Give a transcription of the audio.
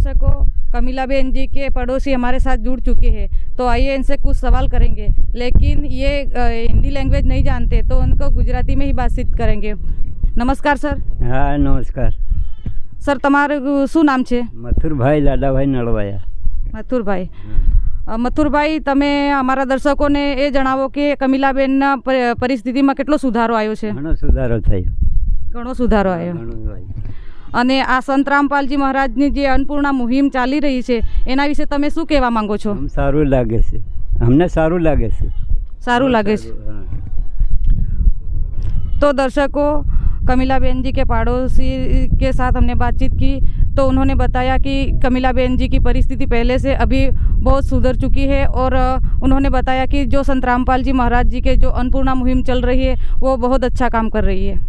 दर्शकों, कमिलाबेन जी के पड़ोसी हमारे साथ जुड़ चुके हैं, तो आइए इनसे कुछ सवाल करेंगे। लेकिन ये हिंदी लैंग्वेज नहीं जानते, तो उनको गुजराती में ही बातचीत करेंगे। नमस्कार सर। हाँ नमस्कार। सर તમારું શું નામ છે? મથુરભાઈ લાડાભાઈ નળવાયા। મથુરભાઈ, મથુરભાઈ તમે અમારા દર્શકોને એ જણાવો કે કમિલાબેનના પરિસ્થિતિમાં કેટલો સુધારો આવ્યો છે? ઘણો સુધારો થયો। ઘણો સુધારો આવ્યો। ઘણો આવ્યો। અને આ સંત રામપાલજી મહારાજની જે અન્નપૂર્ણા મુહિમ ચાલી રહી છે એના વિશે તમે શું કહેવા માંગો છો? સારું લાગે છે, અમને સારું લાગે છે। સારું લાગે છે। तो दर्शकों, कमिलाबेन जी के पड़ोसी के साथ हमने बातचीत की, तो उन्होंने बताया कि कमिलाबेन जी की परिस्थिति पहले से अभी बहुत सुधर चुकी है और उन्होंने बताया कि जो संत रामपाल जी महाराज जी के जो अन्नपूर्णा मुहिम चल रही है वो बहुत अच्छा काम कर रही है।